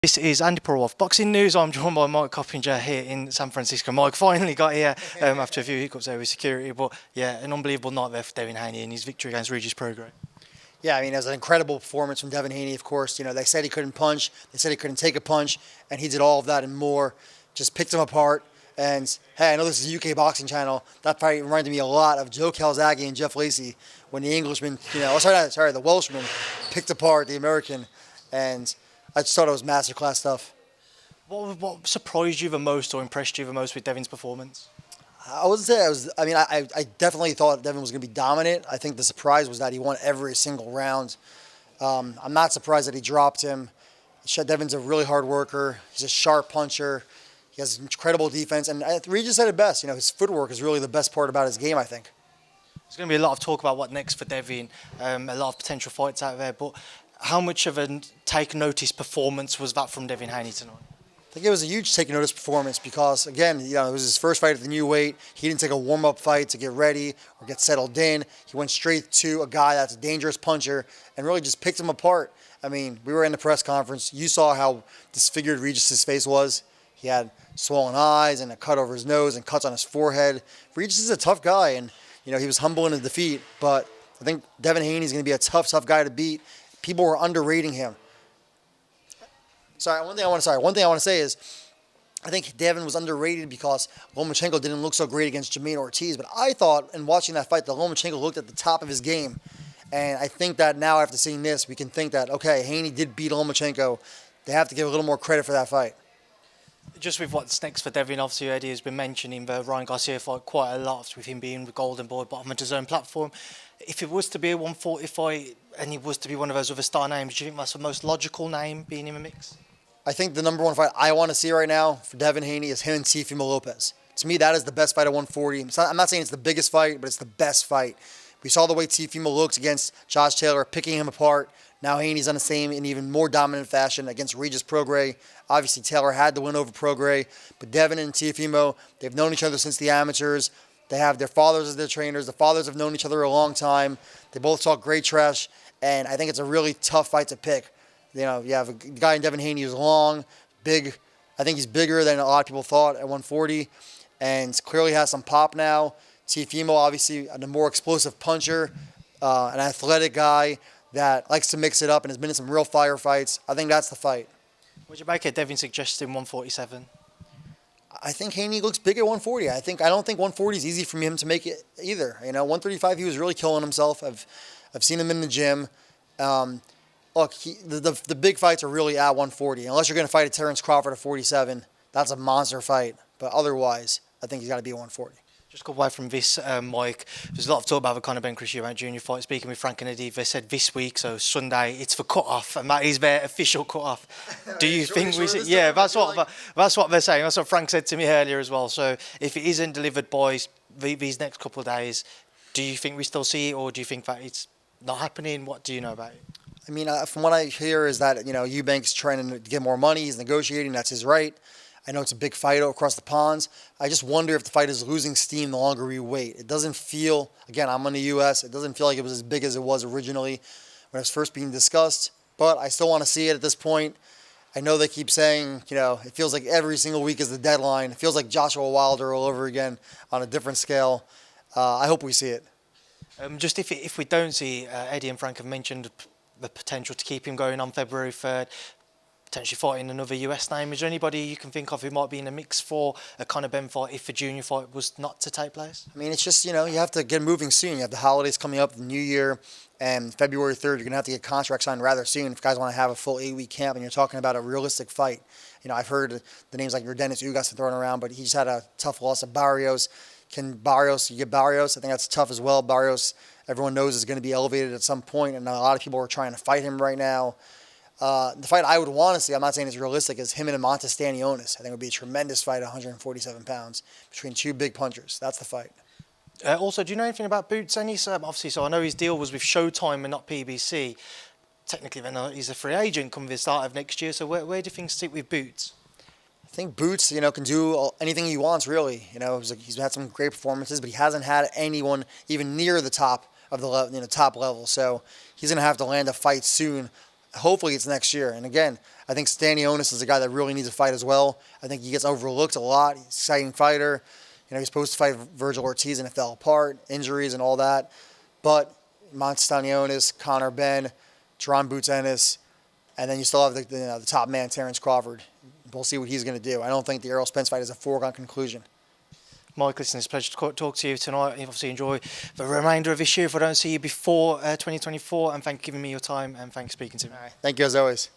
This is Andy Porwoff, Boxing News. I'm joined by Mike Coppinger here in San Francisco. Mike finally got here after a few hiccups there with security, but yeah, an unbelievable night there for Devin Haney and his victory against Regis Prograis. Yeah, I mean, it was an incredible performance from Devin Haney, of course. You know, they said he couldn't punch, they said he couldn't take a punch, and he did all of that and more. Just picked him apart. And, hey, I know this is a UK boxing channel. That fight reminded me a lot of Joe Calzaghe and Jeff Lacey when the Englishman, the Welshman picked apart the American. And I just thought it was masterclass stuff. What surprised you the most or impressed you the most with Devin's performance? I definitely thought Devin was going to be dominant. I think the surprise was that he won every single round. I'm not surprised that he dropped him. Devin's a really hard worker. He's a sharp puncher. He has incredible defense. And Regis said it best. You know, his footwork is really the best part about his game, I think. There's going to be a lot of talk about what next for Devin, a lot of potential fights out there. But how much of a take-notice performance was that from Devin Haney tonight? I think it was a huge take-notice performance because, again, you know, it was his first fight at the new weight. He didn't take a warm-up fight to get ready or get settled in. He went straight to a guy that's a dangerous puncher and really just picked him apart. I mean, we were in the press conference. You saw how disfigured Regis's face was. He had swollen eyes and a cut over his nose and cuts on his forehead. Regis is a tough guy, and you know he was humble in his defeat. But I think Devin Haney is going to be a tough guy to beat. People were underrating him. One thing I want to say is I think Devin was underrated because Lomachenko didn't look so great against Jermaine Ortiz. But I thought in watching that fight that Lomachenko looked at the top of his game. And I think that now after seeing this, we can think that, okay, Haney did beat Lomachenko. They have to give a little more credit for that fight. Just with what's next for Devin, obviously Eddie has been mentioning the Ryan Garcia fight quite a lot with him being the golden boy bottom of his own platform. If it was to be a 140 fight and he was to be one of those other star names, do you think that's the most logical name being in the mix? I think the number one fight I want to see right now for Devin Haney is him and Lopez. To me, that is the best fight at 140. I'm not saying it's the biggest fight, but it's the best fight. We saw the way Teofimo looked against Josh Taylor, picking him apart. Now Haney's on the same in even more dominant fashion against Regis Prograis. Obviously, Taylor had to win over Prograis, but Devin and Teofimo, they've known each other since the amateurs. They have their fathers as their trainers. The fathers have known each other a long time. They both talk great trash, and I think it's a really tough fight to pick. You know, you have a guy in Devin Haney who's long, big. I think he's bigger than a lot of people thought at 140, and clearly has some pop now. Teofimo, obviously, the more explosive puncher, an athletic guy that likes to mix it up and has been in some real firefights. I think that's the fight. Would you make it Devin suggesting 147? I think Haney looks big at 140. I don't think 140 is easy for him to make it either. You know, 135 he was really killing himself. I've seen him in the gym. Look, the big fights are really at 140. Unless you're going to fight a Terrence Crawford at 47, that's a monster fight. But otherwise, I think he's got to be 140. Just go away from this, Mike. There's a lot of talk about the Conor Benn Eubank Jr. fight. Speaking with Frank and Eddie, they said this week, so Sunday, it's the cut-off, and that is their official cut-off. Do you think we see? Yeah, that's what they're saying. That's what Frank said to me earlier as well. So if it isn't delivered by these next couple of days, do you think we still see it, or do you think that it's not happening? What do you know about it? I mean, from what I hear is that, you know, Eubank's trying to get more money. He's negotiating. That's his right. I know it's a big fight across the ponds. I just wonder if the fight is losing steam the longer we wait. It doesn't feel, again, I'm in the U.S., it doesn't feel like it was as big as it was originally when it was first being discussed. But I still want to see it at this point. I know they keep saying, you know, it feels like every single week is the deadline. It feels like Joshua Wilder all over again on a different scale. I hope we see it. Just if we don't see, Eddie and Frank have mentioned the potential to keep him going on February 3rd. Potentially fighting another US name. Is there anybody you can think of who might be in the mix for a Conor Benn fight if the junior fight was not to take place? I mean, it's just, you know, you have to get moving soon. You have the holidays coming up, the New Year, and February 3rd, you're going to have to get contracts signed rather soon if guys want to have a full 8-week camp and you're talking about a realistic fight. You know, I've heard the names like Dennis Ugas thrown around, but he just had a tough loss of Barrios. You get Barrios? I think that's tough as well. Barrios, everyone knows, is going to be elevated at some point, and a lot of people are trying to fight him right now. The fight I would want to see, I'm not saying it's realistic, is him and Montes Stanionis. I think it would be a tremendous fight at 147 pounds between two big punchers. That's the fight. Also, do you know anything about Boots Ennis? Obviously, so I know his deal was with Showtime and not PBC. Technically, then he's a free agent coming the start of next year. So where do things sit with Boots? I think Boots, you know, can do anything he wants, really. You know, he's had some great performances, but he hasn't had anyone even near the top of the top level. So he's going to have to land a fight soon. hopefully it's next year. And again, I think Stanionis is a guy that really needs a fight as well. I think he gets overlooked a lot. He's an exciting fighter. You know, he's supposed to fight Virgil Ortiz and it fell apart, injuries and all that. But Stanionis, Conor Benn, Jerron Boots Ennis, and then you still have the top man, Terrence Crawford. We'll see what he's going to do. I don't think the Errol Spence fight is a foregone conclusion. Mike, listen, it's a pleasure to talk to you tonight. You obviously enjoy the remainder of this year if I don't see you before 2024. And thank you for giving me your time and thanks for speaking to me. Thank you as always.